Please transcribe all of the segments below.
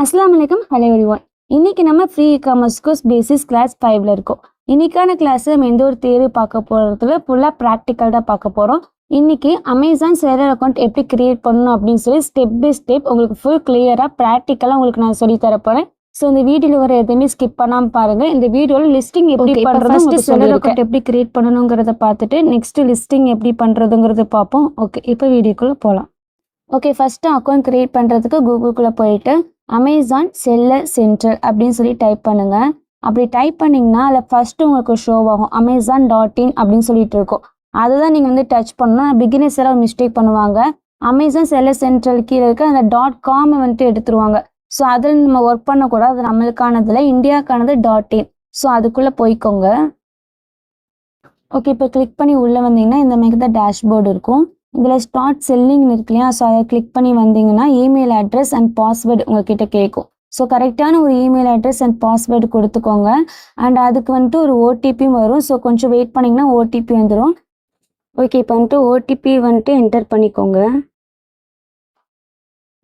அஸ்ஸலாமு அலைக்கும். Hello everyone. இன்னைக்கு நம்ம free e-commerce course basis class 5ல இருக்கோம். இன்னைக்கான கிளாஸ் நம்ம எந்த ஒரு தியரி பார்க்க போறதுல ஃபுல்லா ப்ராக்டிக்கல் தான் பார்க்க போறோம். இன்னைக்கு அமேசான் செல்லர் அக்கௌண்ட் எப்படி கிரியேட் பண்ணணும் அப்படின்னு சொல்லி ஸ்டெப் பை ஸ்டெப் உங்களுக்கு ஃபுல் கிளியரா ப்ராக்டிக்கலா உங்களுக்கு நான் சொல்லி தர போறேன். ஸோ இந்த வீடியோல வர எதுவுமே ஸ்கிப் பண்ணாம பாருங்க. இந்த வீடியோல லிஸ்டிங் எப்படி பண்றது, செல்லர் அக்கௌண்ட் எப்படி கிரியேட் பண்ணணுங்கிறத பார்த்துட்டு நெக்ஸ்ட் லிஸ்டிங் எப்படி பண்றதுங்கிறத பார்ப்போம். ஓகே, இப்போ வீடியோக்குள்ள போகலாம். ஓகே, ஃபர்ஸ்ட் அக்கௌண்ட் கிரியேட் பண்றதுக்கு கூகுளுக்குள்ள போயிட்டு அமேசான் செல்லர் சென்ட்ரல் அப்படின்னு சொல்லி டைப் பண்ணுங்க. அப்படி டைப் பண்ணிங்கன்னா அதில் ஃபர்ஸ்ட் உங்களுக்கு ஷோ ஆகும் amazon.in அப்படின்னு சொல்லிட்டு இருக்கும். அதுதான் நீங்கள் வந்து டச் பண்ணணும். பிகினர்ஸ் எல்லாம் மிஸ்டேக் பண்ணுவாங்க. அமேசான் செல்லர் சென்ட்ரல் கீழே இருக்க அந்த .com வந்துட்டு எடுத்துருவாங்க. ஸோ அதில் நம்ம ஒர்க் பண்ணக்கூடாது. அது நம்மளுக்கானதில் இந்தியாவுக்கானது .in. ஸோ அதுக்குள்ளே போய்க்கோங்க. ஓகே, இப்போ கிளிக் பண்ணி உள்ளே வந்தீங்கன்னா இந்த மாதிரி தான் டேஷ்போர்டு இருக்கும். இதில் ஸ்டார்ட் செல்லிங்னு இருக்கு இல்லையா, ஸோ அதை கிளிக் பண்ணி வந்தீங்கன்னா இமெயில் அட்ரஸ் அண்ட் பாஸ்வேர்டு உங்ககிட்ட கேட்கும். ஸோ கரெக்டான ஒரு இமெயில் அட்ரஸ் அண்ட் பாஸ்வேர்டு கொடுத்துக்கோங்க. அண்ட் அதுக்கு வந்துட்டு ஒரு ஓடிபியும் வரும். ஸோ கொஞ்சம் வெயிட் பண்ணிங்கன்னா ஓடிபி வந்துடும். ஓகே, இப்போ வந்துட்டு ஓடிபி வந்துட்டு என்டர் பண்ணிக்கோங்க.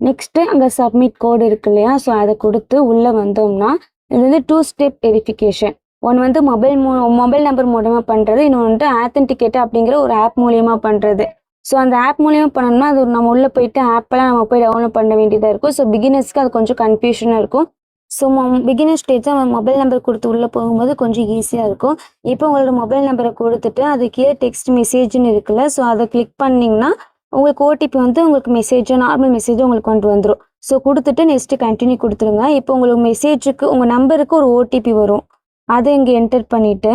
நெக்ஸ்ட்டு அங்கே சப்மிட் கோடு இருக்கு இல்லையா, ஸோ அதை கொடுத்து உள்ளே வந்தோம்னா இது வந்து 2 ஸ்டெப் வெரிஃபிகேஷன். ஒன்று வந்து மொபைல் நம்பர் மூலமாக பண்ணுறது, இன்னொன்று வந்துட்டு ஆத்தென்டிகேட் அப்படிங்கிற ஒரு ஆப் மூலியமாக பண்ணுறது. ஸோ அந்த ஆப் மூலியமாக பண்ணணும்னா அது நம்ம உள்ளே போயிட்டு ஆப்பெல்லாம் நம்ம போய் டவுன்லோட் பண்ண வேண்டியதாக இருக்கும். ஸோ பிகினர்ஸ்க்கு அது கொஞ்சம் கன்ஃபியூஷனாக இருக்கும். So beginner stage mobile number கொடுத்து உள்ளே போகும்போது கொஞ்சம் ஈஸியாக இருக்கும். இப்போ உங்களோட மொபைல் நம்பரை கொடுத்துட்டு அது கீழே டெக்ஸ்ட் மெசேஜ்னு இருக்குல்ல, ஸோ அதை கிளிக் பண்ணிங்கன்னா உங்களுக்கு ஓடிபி வந்து உங்களுக்கு மெசேஜோ நார்மல் மெசேஜோ உங்களுக்கு வந்துடும். ஸோ கொடுத்துட்டு நெக்ஸ்ட்டு கண்டினியூ கொடுத்துருங்க. இப்போ உங்களுக்கு மெசேஜுக்கு உங்கள் நம்பருக்கு ஒரு ஓடிபி வரும். அதை இங்கே என்டர் பண்ணிவிட்டு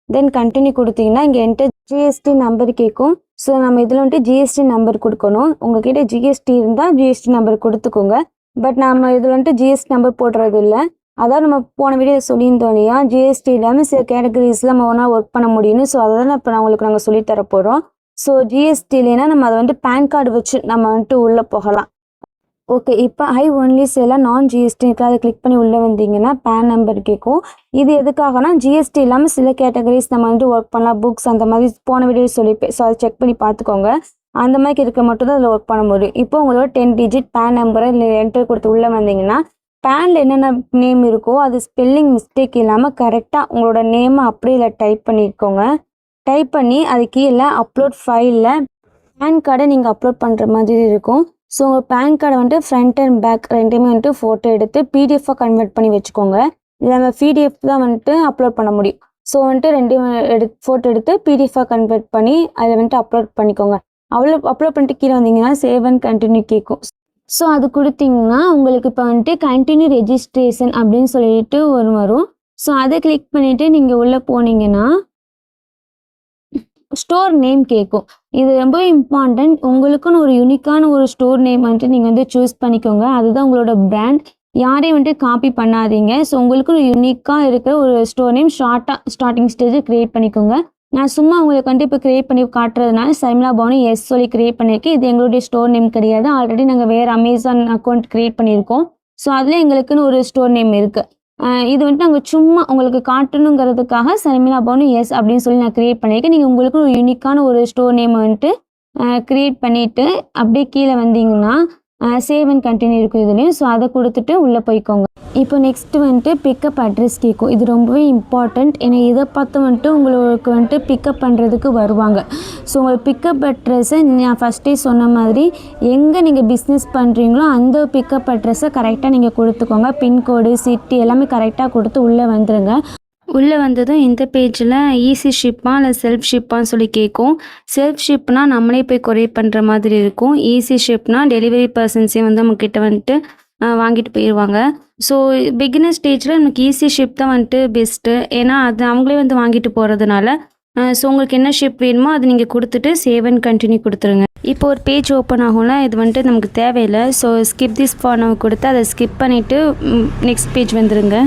தென் கண்டினியூ கொடுத்தீங்கன்னா இங்கே என்டர் ஜிஎஸ்டி நம்பர் கேட்கும். ஸோ நம்ம இதில் வந்துட்டு ஜிஎஸ்டி நம்பர் கொடுக்கணும். உங்ககிட்ட ஜிஎஸ்டி இருந்தால் ஜிஎஸ்டி நம்பர் கொடுத்துக்கோங்க. பட் நம்ம இதில் வந்துட்டு ஜிஎஸ்டி நம்பர் போடுறது இல்லை. அதான் நம்ம போன வீடியோ சொல்லியிருந்தோம் இல்லையா, ஜிஎஸ்டி இல்லாமல் சில கேட்டகரிஸில் நம்ம ஒன்றா ஒர்க் பண்ண முடியும்னு. ஸோ அதை தான் இப்போ உங்களுக்கு நாங்கள் சொல்லித்தர போகிறோம். ஸோ ஜிஎஸ்டி இல்லைன்னா நம்ம அதை வந்துட்டு பேன் கார்டு வச்சு நம்ம வந்துட்டு உள்ளே போகலாம். ஓகே, இப்போ ஐ ஒன்லி செல்லாம் நான் ஜிஎஸ்டி இருக்குது, அதை கிளிக் பண்ணி உள்ளே வந்தீங்கன்னா பேன் நம்பர் கேட்கும். இது எதுக்காகனா ஜிஎஸ்டி இல்லாமல் சில கேட்டகரிஸ் நம்ம வந்துட்டு ஒர்க் பண்ணலாம், புக்ஸ் அந்த மாதிரி போன வீடியோ சொல்லிப்பேன். ஸோ அதை செக் பண்ணி பார்த்துக்கோங்க. அந்த மாதிரி இருக்க மட்டும் தான் அதில் ஒர்க் பண்ண முடியும். இப்போ உங்களோட 10 டிஜிட் பேன் நம்பரை என்டர் கொடுத்து உள்ளே வந்தீங்கன்னா பேனில் என்னென்ன நேம் இருக்கோ அது ஸ்பெல்லிங் மிஸ்டேக் இல்லாமல் கரெக்டாக உங்களோட நேமை அப்படியே இதில் டைப் பண்ணியிருக்கோங்க. டைப் பண்ணி அது கீழே அப்லோட் ஃபைலில் பேன் கார்டை நீங்கள் அப்லோட் பண்ணுற மாதிரி இருக்கும். ஸோ உங்கள் பேன் கார்டை வந்துட்டு ஃப்ரண்ட் அண்ட் பேக் ரெண்டுமே வந்துட்டு ஃபோட்டோ எடுத்து பிடிஎஃபாக கன்வெர்ட் பண்ணி வச்சுக்கோங்க. இதில் நம்ம பிடிஎஃப் தான் வந்துட்டு அப்லோட் பண்ண முடியும். ஸோ வந்துட்டு ரெண்டையும் ஃபோட்டோ எடுத்து பிடிஎஃபாக கன்வெர்ட் பண்ணி அதில் வந்துட்டு அப்லோட் பண்ணிக்கோங்க. அப்லோட் பண்ணிட்டு கீழே வந்தீங்கன்னா சேவ் அண்ட் கண்டினியூ கேட்கும். ஸோ அது கொடுத்தீங்கன்னா உங்களுக்கு இப்போ வந்துட்டு கண்டினியூ ரெஜிஸ்ட்ரேஷன் அப்படின்னு சொல்லிட்டு வரும். ஸோ அதை கிளிக் பண்ணிவிட்டு நீங்கள் உள்ளே போனீங்கன்னா ஸ்டோர் நேம் கேட்கும். இது ரொம்ப இம்பார்ட்டன்ட். உங்களுக்குன்னு ஒரு யூனிக்கான ஒரு ஸ்டோர் நேம் வந்துட்டு நீங்கள் வந்து சூஸ் பண்ணிக்கோங்க. அதுதான் உங்களோட பிராண்ட். யாரையும் வந்துட்டு காப்பி பண்ணாதீங்க. ஸோ உங்களுக்கு ஒரு யூனிக்காக இருக்கிற ஒரு store name starting stage create பண்ணிக்கோங்க. நான் சும்மா உங்களுக்கு வந்துட்டு இப்போ க்ரியேட் பண்ணி காட்டுறதுனால சைம்லா பவனி எஸ் சொல்லி க்ரியேட் பண்ணியிருக்கேன். இது எங்களுடைய ஸ்டோர் நேம் கிடையாது. ஆல்ரெடி நாங்கள் வேறு அமேசான் அக்கௌண்ட் க்ரியேட் பண்ணியிருக்கோம். ஸோ அதில் எங்களுக்குன்னு ஒரு ஸ்டோர் நேம் இருக்குது. இது வந்துட்டு நாங்கள் சும்மா உங்களுக்கு காட்டணுங்கிறதுக்காக சர்மிளா பவனி எஸ் அப்படின்னு சொல்லி நான் க்ரியேட் பண்ணியிருக்கேன். நீங்கள் உங்களுக்கு ஒரு யூனிக்கான ஒரு ஸ்டோர் நேம் வந்துட்டு க்ரியேட் பண்ணிவிட்டு அப்படியே கீழே வந்தீங்கன்னா சேவ் அண்ட் கண்டினியூ இருக்கும் இதுலேயும். ஸோ அதை கொடுத்துட்டு உள்ளே போய்க்கோங்க. இப்போ நெக்ஸ்ட்டு வந்துட்டு பிக்கப் அட்ரஸ் கேட்கும். இது ரொம்பவே இம்பார்ட்டண்ட். ஏன்னா இதை பார்த்து வந்துட்டு உங்களுக்கு வந்துட்டு பிக்கப் பண்ணுறதுக்கு வருவாங்க. ஸோ உங்களுக்கு பிக்கப் அட்ரஸை நான் ஃபஸ்ட்டே சொன்ன மாதிரி எங்கே நீங்கள் பிஸ்னஸ் பண்ணுறீங்களோ அந்த பிக்கப் அட்ரஸை கரெக்டாக நீங்கள் கொடுத்துக்கோங்க. பின்கோடு சிட்டி எல்லாமே கரெக்டாக கொடுத்து உள்ளே வந்துடுங்க. உள்ளே வந்ததும் இந்த பேஜில் ஈஸி ஷிப்பா இல்லை செல்ஃப் ஷிப்பான்னு சொல்லி கேட்கும். செல்ஃப் ஷிப்னா நம்மளே போய் கொரியர் பண்ணுற மாதிரி இருக்கும். ஈஸி ஷிப்னா டெலிவரி பர்சன்ஸே வந்து நம்மக்கிட்ட வந்துட்டு வாங்கிட்டு போயிடுவாங்க. ஸோ பிகினர் ஸ்டேஜில் நமக்கு ஈஸி ஷிப் தான் வந்துட்டு பெஸ்ட்டு. ஏன்னா அது அவங்களே வந்து வாங்கிட்டு போகிறதுனால. ஸோ உங்களுக்கு என்ன ஷிப் வேணுமோ அது நீங்கள் கொடுத்துட்டு சேவ் அண்ட் கண்டினியூ கொடுத்துருங்க. இப்போ ஒரு பேஜ் ஓப்பன் ஆகும்ல, இது வந்துட்டு நமக்கு தேவையில்லை. ஸோ ஸ்கிப் திஸ் ஃபார் நம்ம கொடுத்து அதை ஸ்கிப் பண்ணிவிட்டு நெக்ஸ்ட் பேஜ் வந்துடுங்க.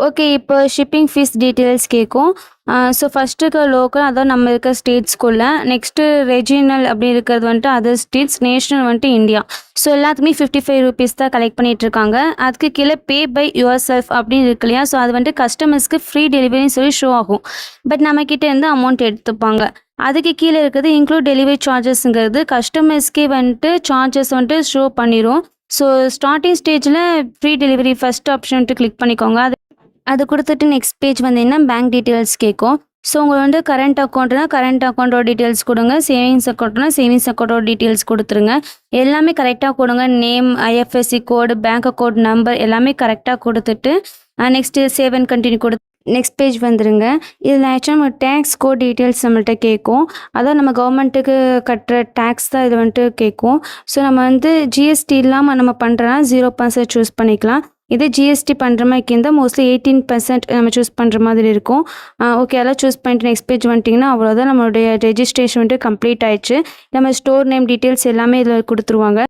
ஓகே, இப்போ ஷிப்பிங் ஃபீஸ் டீட்டெயில்ஸ் கேட்கும். ஸோ ஃபஸ்ட்டு இருக்க லோக்கல் அதான் நம்ம இருக்க ஸ்டேட்ஸ்குள்ளே. நெக்ஸ்ட்டு ரெஜினல் அப்படி இருக்கிறது வந்துட்டு அதர் ஸ்டேட்ஸ். நேஷ்னல் வந்துட்டு இந்தியா. ஸோ எல்லாத்துக்குமே 55 ரூபீஸ் தான் கலெக்ட் பண்ணிகிட்ருக்காங்க. அதுக்கு கீழே பே பை யுவர் செல்ஃப் அப்படின்னு இருக்கு இல்லையா, ஸோ அது வந்துட்டு கஸ்டமர்ஸ்க்கு ஃப்ரீ டெலிவரின்னு சொல்லி ஷோ ஆகும். பட் நம்மக்கிட்ட இருந்து அமௌண்ட் எடுத்துப்பாங்க. அதுக்கு கீழே இருக்கிறது இன்க்ளூட் டெலிவரி சார்ஜஸ்ங்கிறது கஸ்டமர்ஸ்க்கே வந்துட்டு சார்ஜஸ் வந்துட்டு ஷோ பண்ணிடும். ஸோ ஸ்டார்ட்டிங் ஸ்டேஜில் ஃப்ரீ டெலிவரி ஃபஸ்ட் ஆப்ஷன்ட்டு கிளிக் பண்ணிக்கோங்க. அது கொடுத்துட்டு நெக்ஸ்ட் பேஜ் வந்தீங்கன்னா பேங்க் டீட்டெயில்ஸ் கேட்கும். ஸோ உங்களுக்கு வந்து கரண்ட் அக்கௌண்ட்னா கரண்ட் அக்கௌண்ட்டோட டீட்டெயில்ஸ் கொடுங்க. சேவிங்ஸ் அக்கௌண்ட்னா சேவிங்ஸ் அக்கௌண்ட்டோட டீட்டெயில்ஸ் கொடுத்துருங்க. எல்லாமே கரெக்டாக கொடுங்க. நேம், ஐஎஃப்எஸ்சி கோடு, பேங்க் அக்கௌண்ட் நம்பர் எல்லாமே கரெக்டாக கொடுத்துட்டு next save and continue next page வந்துருங்க. இதில் ஆக்சுவலாக நம்ம டேக்ஸ் கோட் டீட்டெயில்ஸ் நம்மள்ட்ட கேட்கும். அதான் நம்ம கவர்மெண்ட்டுக்கு கட்டுற டேக்ஸ் தான் இது வந்துட்டு கேட்கும். ஸோ நம்ம வந்து ஜிஎஸ்டி இல்லாமல் நம்ம பண்ணுறோன்னா 0% சூஸ் பண்ணிக்கலாம். இதே ஜிஎஸ்டி பண்ணுற மாதிரி இருந்தால் மோஸ்ட்லி 18% நம்ம சூஸ் பண்ணுற மாதிரி இருக்கும். ஓகே, அதெல்லாம் சூஸ் பண்ணிட்டு நெக்ஸ்ட் பேஜ் வந்துட்டிங்கன்னா அவ்வளோதான், நம்மளுடைய ரெஜிஸ்ட்ரேஷன் வந்துட்டு கம்ப்ளீட் ஆயிடுச்சு. நம்ம ஸ்டோர் நேம் டீட்டெயில்ஸ் எல்லாமே இதில் கொடுத்துருவாங்க.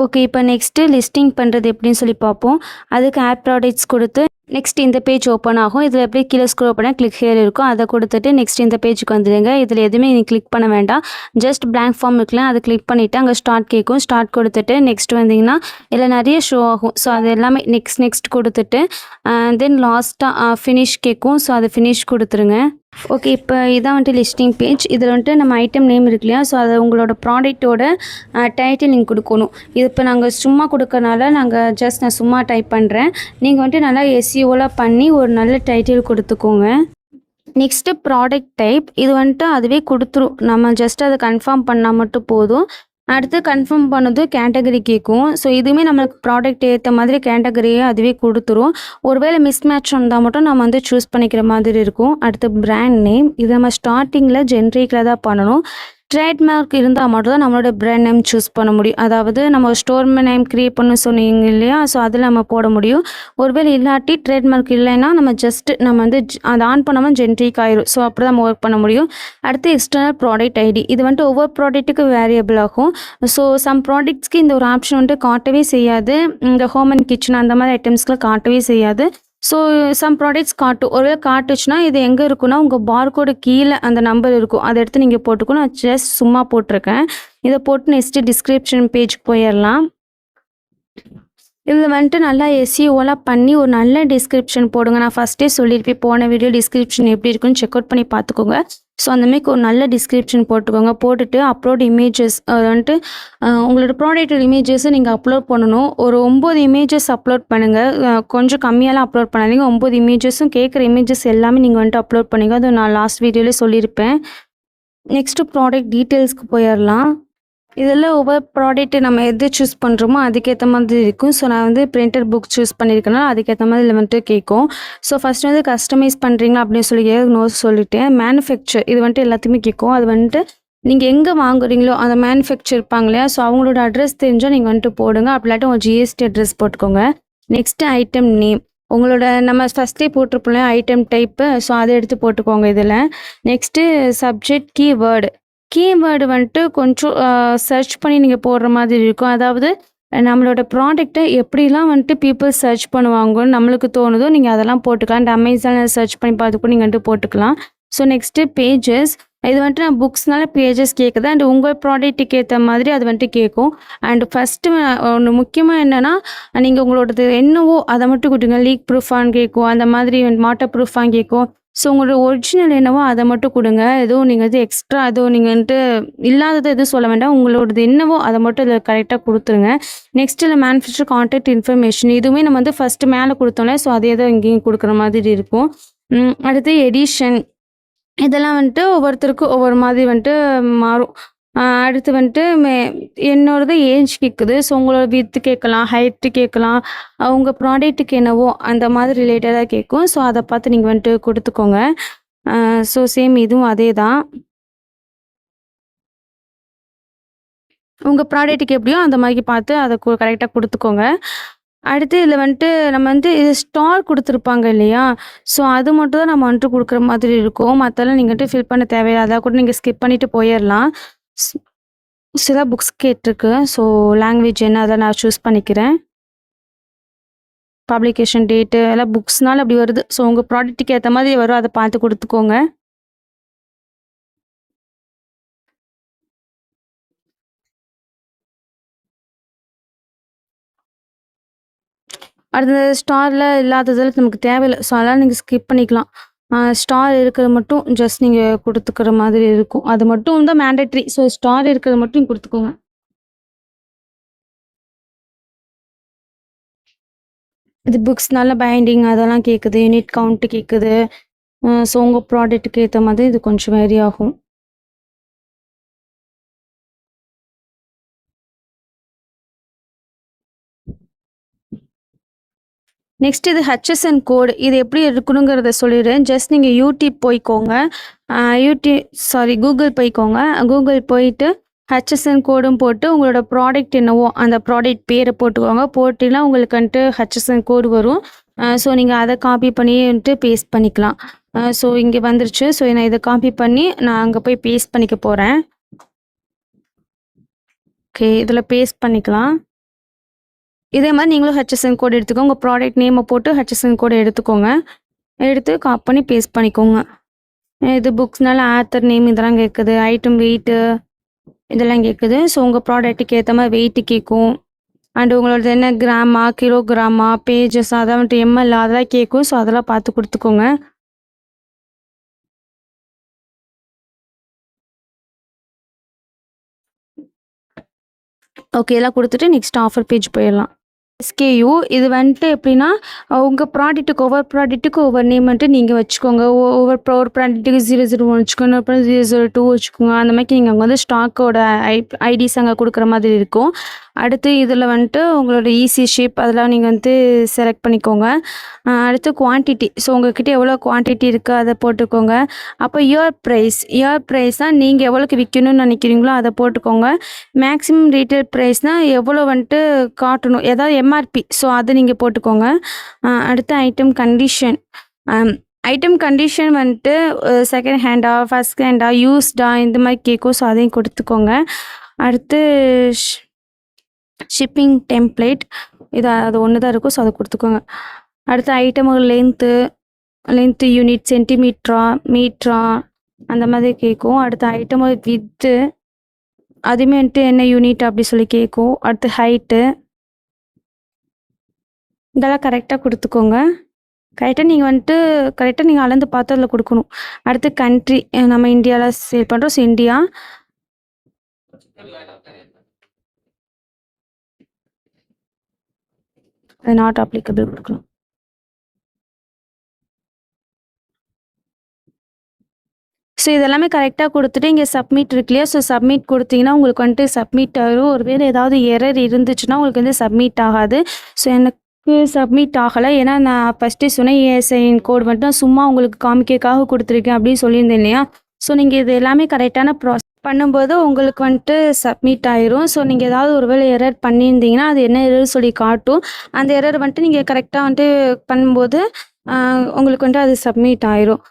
ஓகே, இப்போ நெக்ஸ்ட்டு லிஸ்டிங் பண்ணுறது எப்படின்னு சொல்லி பார்ப்போம். அதுக்கு ஆட் ப்ராடக்ட்ஸ் கொடுத்து நெக்ஸ்ட் இந்த பேஜ் ஓப்பன் ஆகும். இதில் எப்படி கீழே ஸ்க்ரோல் பண்ணால் கிளிக் ஹியர் இருக்கும். அதை கொடுத்துட்டு நெக்ஸ்ட் இந்த பேஜுக்கு வந்துடுங்க. இதில் எதுவுமே நீங்கள் கிளிக் பண்ண வேண்டாம். ஜஸ்ட் பிளாங்க் ஃபார்ம் இருக்கலாம், அதை கிளிக் பண்ணிவிட்டு அங்கே ஸ்டார்ட் கேட்கும். ஸ்டார்ட் கொடுத்துட்டு நெக்ஸ்ட் வந்தீங்கன்னா இதில் நிறைய ஷோ ஆகும். ஸோ அது எல்லாமே நெக்ஸ்ட் கொடுத்துட்டு தென் லாஸ்ட்டாக ஃபினிஷ் கேட்கும். ஸோ அதை ஃபினிஷ் கொடுத்துருங்க. ஓகே, இப்போ இதான் வந்துட்டு லிஸ்டிங் பேஜ். இதில் வந்துட்டு நம்ம ஐட்டம் நேம் இருக்கு இல்லையா, ஸோ அதை உங்களோட ப்ராடக்ட்டோட டைட்டில் நீங்கள் கொடுக்கணும். இது இப்போ நாங்கள் சும்மா கொடுக்கறனால நான் சும்மா டைப் பண்ணுறேன். நீங்கள் வந்துட்டு நல்லா எஸ்இஓலாம் பண்ணி ஒரு நல்ல டைட்டில் கொடுத்துக்கோங்க. நெக்ஸ்ட்டு ப்ராடக்ட் டைப், இது வந்துட்டு அதுவே கொடுத்துரும். நம்ம ஜஸ்ட் அதை கன்ஃபார்ம் பண்ணால் மட்டும் போதும். அடுத்து கன்ஃபார்ம் பண்ணது கேட்டகரி கேட்கும். ஸோ இதுவுமே நம்மளுக்கு ப்ராடக்ட் ஏற்ற மாதிரி கேட்டகரியை அதுவே கொடுத்துரும். ஒருவேளை மிஸ் மேட்ச் வந்தால் மட்டும் நம்ம வந்து சூஸ் பண்ணிக்கிற மாதிரி இருக்கும். அடுத்து பிராண்ட் நேம், இது நம்ம ஸ்டார்டிங்கில் ஜென்ரிக்கில் தான் பண்ணணும். ட்ரேட்மார்க் இருந்தால் மட்டும் தான் நம்மளோட பிராண்ட் நேம் சூஸ் பண்ண முடியும். அதாவது நம்ம ஸ்டோர் நேம் க்ரியேட் பண்ண சொன்னீங்க இல்லையா, ஸோ அதில் நம்ம போட முடியும். ஒருவேளை இல்லாட்டி ட்ரேட்மார்க் இல்லைன்னா நம்ம வந்து அதை ஆன் பண்ணாமல் ஜென்ரிக் ஆயிரும். ஸோ அப்படி தான் நம்ம ஒர்க் பண்ண முடியும். அடுத்து எக்ஸ்டர்னல் ப்ராடக்ட் ஐடி, இது வந்துட்டு ஒவ்வொரு ப்ராடக்ட்டுக்கு வேரியபிள் ஆகும். ஸோ சம் ப்ராடக்ட்ஸ்க்கு இந்த ஒரு ஆப்ஷன் வந்துட்டு காட்டவே செய்யாது. இந்த ஹோம் அண்ட் கிச்சன் அந்த மாதிரி ஐட்டம்ஸ்க்குலாம் காட்டவே செய்யாது. ஸோ சம் ப்ராடக்ட்ஸ் காட்டும். ஒருவேளை காட்டுச்சுன்னா இது எங்கே இருக்குன்னா உங்கள் பார்கோடு கீழே அந்த நம்பர் இருக்கும், அதை எடுத்து நீங்கள் போட்டுக்கணும். நான் ஜஸ்ட் சும்மா போட்டிருக்கேன். இதை போட்டு நெக்ஸ்ட்டு டிஸ்கிரிப்ஷன் பேஜுக்கு போயிடலாம். இதில் வந்துட்டு நல்லா எஸ்இஓலாம் பண்ணி ஒரு நல்ல டிஸ்கிரிப்ஷன் போடுங்க. நான் ஃபஸ்ட்டே சொல்லியிருப்பேன், போன வீடியோ டிஸ்கிரிப்ஷன் எப்படி இருக்குன்னு செக் அவுட் பண்ணி பார்த்துக்கோங்க. ஸோ அந்தமாதிரி ஒரு நல்ல டிஸ்கிரிப்ஷன் போட்டுக்கோங்க. போட்டுட்டு அப்லோட் இமேஜஸ், அது வந்துட்டு உங்களோட ப்ராடக்ட் இமேஜஸை நீங்கள் அப்லோட் பண்ணணும். ஒரு 9 இமேஜஸ் அப்லோட் பண்ணுங்கள். கொஞ்சம் கம்மியாலாம் அப்லோட் பண்ணாதீங்க. 9 இமேஜஸும் கேட்குற இமேஜஸ் எல்லாமே நீங்கள் வந்துட்டு அப்லோட் பண்ணுங்கள். அது நான் லாஸ்ட் வீடியோவில் சொல்லியிருப்பேன். நெக்ஸ்ட்டு ப்ராடக்ட் டீட்டெயில்ஸ்க்கு போயிடலாம். இதில் ஒவ்வொரு ப்ராடக்ட்டு நம்ம எது சூஸ் பண்ணுறோமோ அதுக்கேற்ற மாதிரி இருக்கும். ஸோ நான் வந்து பிரிண்டட் புக் சூஸ் பண்ணியிருக்கேன்னா அதுக்கேற்ற மாதிரி இதில் வந்துட்டு கேட்கும். ஸோ ஃபஸ்ட்டு வந்து கஸ்டமைஸ் பண்ணுறீங்களா அப்படின்னு சொல்லி நோ சொல்லிட்டேன். மேனுஃபேக்சர், இது வந்துட்டு எல்லாத்தையுமே கேட்கும். அது வந்துட்டு நீங்கள் எங்கே வாங்குறீங்களோ அந்த மேனுஃபேக்சர் இருப்பாங்க இல்லையா, ஸோ அவங்களோட அட்ரஸ் தெரிஞ்சால் நீங்கள் வந்துட்டு போடுங்க. அப்படி இல்லாட்டி உங்கள் ஜிஎஸ்டி அட்ரஸ் போட்டுக்கோங்க. நெக்ஸ்ட்டு ஐட்டம் நேம், உங்களோட நம்ம ஃபஸ்ட்டே போட்டிருப்போம் ஐட்டம் டைப்பு, ஸோ அதை எடுத்து போட்டுக்கோங்க இதில். நெக்ஸ்ட்டு சப்ஜெக்ட் கீவேர்டு வந்துட்டு கொஞ்சம் சர்ச் பண்ணி நீங்கள் போடுற மாதிரி இருக்கும். அதாவது நம்மளோட ப்ராடக்ட்டை எப்படிலாம் வந்துட்டு பீப்புள் சர்ச் பண்ணுவாங்கன்னு நம்மளுக்கு தோணுதோ நீங்கள் அதெல்லாம் போட்டுக்கலாம். இந்த அமேசானில் சர்ச் பண்ணி பார்த்து கூட நீங்கள் வந்துட்டு போட்டுக்கலாம். ஸோ நெக்ஸ்ட்டு பேஜஸ், இது வந்துட்டு நான் புக்ஸ்னால பேஜஸ் கேட்குது. அண்ட் உங்கள் ப்ராடக்ட்டுக்கு ஏற்ற மாதிரி அது வந்துட்டு கேட்கும். அண்ட் ஃபஸ்ட்டு ஒன்று முக்கியமாக என்னென்னா, நீங்கள் உங்களோடது என்னவோ அதை மட்டும் கொடுங்க. லீக் ப்ரூஃபான்னு கேட்கும், அந்த மாதிரி வாட்டர் ப்ரூஃபான்னு கேட்கும். ஸோ உங்களோட ஒரிஜினல் என்னவோ அதை மட்டும் கொடுங்க. எதுவும் நீங்கள் வந்து எக்ஸ்ட்ரா எதுவும் நீங்கள் வந்துட்டு இல்லாததை எதுவும் சொல்ல வேண்டாம். உங்களோடது என்னவோ அதை மட்டும் இதில் கரெக்டாக கொடுத்துருங்க. நெக்ஸ்ட் இல்லை மேனுஃபேக்சர் கான்டாக்ட் இன்ஃபர்மேஷன், இதுவுமே நம்ம வந்து ஃபஸ்ட்டு மேலே கொடுத்தோம்ல, ஸோ அதே தான் இங்கேயும் கொடுக்குற மாதிரி இருக்கும். அடுத்து எடிஷன், இதெல்லாம் வந்துட்டு ஒவ்வொருத்தருக்கும் ஒவ்வொரு மாதிரி வந்துட்டு மாறும். அடுத்து வந்துட்டு என்னோடது ஏஜ் கேட்குது. ஸோ உங்களோட வித்து கேட்கலாம், ஹைட்டு கேட்கலாம், உங்கள் ப்ராடக்ட்டுக்கு என்னவோ அந்த மாதிரி ரிலேட்டடாக கேட்கும். ஸோ அதை பார்த்து நீங்கள் வந்துட்டு கொடுத்துக்கோங்க. ஸோ சேம் இதுவும் அதே தான். உங்கள் ப்ராடக்ட்டுக்கு எப்படியோ அந்த மாதிரி பார்த்து அதை கரெக்டாக கொடுத்துக்கோங்க. அடுத்து இதில் வந்துட்டு நம்ம வந்து இது ஸ்டார் கொடுத்துருப்பாங்க இல்லையா, ஸோ அது மட்டும் தான் நம்ம வந்துட்டு கொடுக்குற மாதிரி இருக்கும். மற்றெல்லாம் நீங்கள் வந்துட்டு ஃபில் பண்ண தேவையில்லை. அதை கூட நீங்கள் ஸ்கிப் பண்ணிவிட்டு போயிடலாம். சில புக்ஸ் கேட்டிருக்கு. ஸோ லாங்குவேஜ் என்ன அதை நான் சூஸ் பண்ணிக்கிறேன். பப்ளிகேஷன் டேட்டு எல்லாம் புக்ஸ்னால அப்படி வருது. ஸோ உங்கள் ப்ராடக்ட்டுக்கு ஏற்ற மாதிரி வரும், அதை பார்த்து கொடுத்துக்கோங்க. அடுத்தது ஸ்டாரில் இல்லாததில் நமக்கு தேவையில்லை. ஸோ அதெல்லாம் நீங்கள் ஸ்கிப் பண்ணிக்கலாம். ஸ்டார் இருக்கிறது மட்டும் ஜஸ்ட் நீங்கள் கொடுத்துக்கிற மாதிரி இருக்கும். அது மட்டும் தான் மேண்டேட்ரி. ஸோ ஸ்டார் இருக்கிறது மட்டும் கொடுத்துக்கோங்க. இது புக்ஸ்னால பைண்டிங் அதெல்லாம் கேட்குது, யூனிட் கவுண்ட் கேட்குது. ஸோ உங்கள் ப்ராடக்ட்டுக்கு ஏற்ற மாதிரி இது கொஞ்சம் வேரி ஆகும். நெக்ஸ்ட் இது ஹெச்எஸ்என் கோடு இது எப்படி எடுக்கணுங்கிறத சொல்லிடுறேன். ஜஸ்ட் நீங்கள் யூடியூப் போய்க்கோங்க, கூகுள் போய்க்கோங்க. கூகுள் போயிட்டு ஹெச்எஸ்என் கோடும் போட்டு உங்களோட ப்ராடக்ட் என்னவோ அந்த ப்ராடக்ட் பேரை போட்டுக்கோங்க. போட்டினா உங்களுக்கு வந்துட்டு ஹெச்எஸ்என் கோடு வரும். ஸோ நீங்கள் அதை காப்பி பண்ணி வந்துட்டு பேஸ்ட் பண்ணிக்கலாம். ஸோ இங்கே வந்துருச்சு. ஸோ நான் இதை காப்பி பண்ணி நான் அங்கே போய் பேஸ்ட் பண்ணிக்க போகிறேன். ஓகே, இதில் பேஸ்ட் பண்ணிக்கலாம். இதே மாதிரி நீங்களும் ஹெச்எஸ்என் கோடு எடுத்துக்கோங்க. உங்கள் ப்ராடக்ட் நேமை போட்டு ஹெச்எஸ்என் கோடு எடுத்துக்கோங்க. எடுத்து காப்பி பண்ணி பேஸ்ட் பண்ணிக்கோங்க. இது புக்ஸ்னால ஆத்தர் நேம் இதெல்லாம் கேட்குது, ஐட்டம் வெயிட்டு இதெல்லாம் கேட்குது. ஸோ உங்கள் ப்ராடக்ட்டுக்கு ஏற்ற மாதிரி வெயிட்டு கேட்கும். அண்டு உங்களோடது என்ன கிராமா, கிலோகிராமா, பேஜஸ் அதான் வந்துட்டு எம்எல் அதெல்லாம் கேட்கும். ஸோ அதெல்லாம் பார்த்து கொடுத்துக்கோங்க. ஓகே, எல்லாம் கொடுத்துட்டு நெக்ஸ்ட் ஆஃபர் பேஜ் போயிடலாம். எஸ்கேயூ இது வந்துட்டு எப்படின்னா உங்கள் ப்ராடக்ட்டுக்கு ஒவ்வொரு நேம் வந்துட்டு நீங்கள் வச்சுக்கோங்க. ஒரு ப்ராடக்ட்டுக்கு 001 வச்சுக்கோங்க, அப்புறம் 002 வச்சுக்கோங்க. அந்த மாதிரி நீங்கள் அங்கே வந்து ஸ்டாக்கோட ஐடிஸ் அங்கே கொடுக்குற மாதிரி இருக்கும். அடுத்து இதில் வந்துட்டு உங்களோட ஈஸி ஷேப் அதெல்லாம் நீங்கள் வந்து செலக்ட் பண்ணிக்கோங்க. அடுத்து குவான்டிட்டி, ஸோ உங்கள்கிட்ட எவ்வளோ குவான்டிட்டி இருக்குது அதை போட்டுக்கோங்க. அப்போ இயர் ப்ரைஸ்னால் நீங்கள் எவ்வளோக்கு விற்கணும்னு நினைக்கிறீங்களோ அதை போட்டுக்கோங்க. மேக்ஸிமம் ரீட்டைல் ப்ரைஸ்னால் எவ்வளோ வந்துட்டு காட்டணும், ஏதாவது எம்ஆர்பி, ஸோ அதை நீங்கள் போட்டுக்கோங்க. அடுத்து ஐட்டம் கண்டிஷன் வந்துட்டு செகண்ட் ஹேண்டா, ஃபஸ்ட் ஹேண்டா, யூஸ்டா இந்த மாதிரி கேட்கும். ஸோ அதையும் கொடுத்துக்கோங்க. அடுத்து ஷிப்பிங் டெம்ப்ளேட் அது ஒன்று தான் இருக்கும். ஸோ அதை கொடுத்துக்கோங்க. அடுத்து ஐட்டமோட லென்த்து யூனிட், சென்டிமீட்டரா, மீட்ரா அந்த மாதிரி கேட்கும். அடுத்து ஐட்டமோட வித்து அதுவுமே வந்துட்டு என்ன யூனிட் அப்படி சொல்லி கேட்கும். அடுத்து ஹைட்டு இதெல்லாம் கரெக்டாக கொடுத்துக்கோங்க. கரெக்டாக நீங்கள் அளந்து பார்த்து அதில் கொடுக்கணும். அடுத்து கண்ட்ரி, நம்ம இந்தியாவில் சேல் பண்ணுறோம். So India. நாட் அப்ளிகபிள் கொடுக்கலாம். ஸோ இதெல்லாமே கரெக்டாக கொடுத்துட்டு இங்கே சப்மிட் இருக்கு இல்லையா, ஸோ சப்மிட் கொடுத்தீங்கன்னா உங்களுக்கு வந்துட்டு சப்மிட் ஆகும். ஒருவேளை ஏதாவது எரர் இருந்துச்சுன்னா உங்களுக்கு வந்து சப்மிட் ஆகாது. ஸோ எனக்கு சப்மிட் ஆகலை, ஏன்னா நான் ஃபஸ்ட்டே சொன்னேன் ஏஎஸ்ஐஎன் கோட் மட்டும் சும்மா உங்களுக்கு காமிக்கிறதுக்காக கொடுத்துருக்கேன் அப்படின்னு சொல்லியிருந்தேன் இல்லையா. ஸோ நீங்கள் இது எல்லாமே கரெக்டான ப்ராசஸ் பண்ணும்போது உங்களுக்கு வந்துட்டு சப்மிட் ஆயிரும். ஸோ நீங்கள் ஏதாவது ஒரு வேளை எரர் பண்ணியிருந்தீங்கன்னா அது என்ன எரர் சொல்லி காட்டும். அந்த எரர் வந்துட்டு நீங்கள் கரெக்டாக வந்துட்டு பண்ணும்போது உங்களுக்கு வந்துட்டு அது சப்மிட் ஆயிரும்.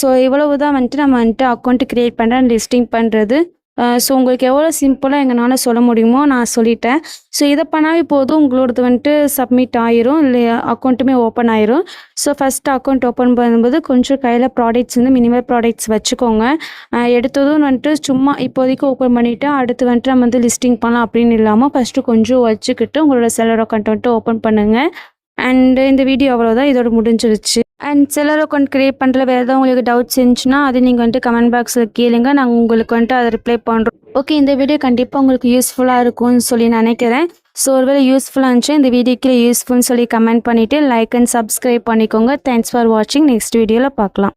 ஸோ இவ்வளவு தான் வந்துட்டு நம்ம வந்துட்டு அக்கௌண்ட் க்ரியேட் பண்ணுறேன், லிஸ்டிங் பண்ணுறது. ஸோ உங்களுக்கு எவ்வளோ சிம்பிளாக எங்களால் சொல்ல முடியுமோ நான் சொல்லிட்டேன். ஸோ இதை பண்ணாவே போதும், உங்களோடது வந்துட்டு சப்மிட் ஆயிரும், இல்லை அக்கௌண்ட்டுமே ஓப்பன் ஆயிரும். ஸோ ஃபஸ்ட்டு அக்கௌண்ட் ஓப்பன் பண்ணும்போது கொஞ்சம் கையில் ப்ராடக்ட்ஸ் வந்து மினிமம் ப்ராடக்ட்ஸ் வச்சுக்கோங்க. எடுத்ததும் வந்துட்டு சும்மா இப்போதைக்கு ஓப்பன் பண்ணிவிட்டு அடுத்து வந்துட்டு நம்ம வந்து லிஸ்டிங் பண்ணலாம் அப்படின்னு இல்லாமல் ஃபஸ்ட்டு கொஞ்சம் வச்சுக்கிட்டு உங்களோட செல்லர் அக்கௌண்ட் வந்துட்டு ஓப்பன் பண்ணுங்கள். அண்டு இந்த வீடியோ அவ்வளோதான், இதோட முடிஞ்சிருச்சு. அண்ட் செல்லர் அக்கௌண்ட் க்ரியேட் பண்ணுறதுல வேறு ஏதாவது உங்களுக்கு டவுட்ஸ் இருந்துச்சுன்னா அது நீங்கள் வந்துட்டு கமெண்ட் பாக்ஸில் கேளுங்க, நாங்கள் உங்களுக்கு வந்துட்டு அதை ரிப்ளை பண்ணுறோம். ஓகே, இந்த வீடியோ கண்டிப்பாக உங்களுக்கு யூஸ்ஃபுல்லாக இருக்கும்னு சொல்லி நினைக்கிறேன். ஸோ ஒருவேளை யூஸ்ஃபுல்லாக இருந்துச்சு இந்த வீடியோக்கு யூஸ்ஃபுல்னு சொல்லி கமெண்ட் பண்ணிவிட்டு லைக் அண்ட் சப்ஸ்கிரைப் பண்ணிக்கோங்க. தேங்க்ஸ் ஃபார் வாட்சிங். நெக்ஸ்ட் வீடியோவில் பார்க்கலாம்.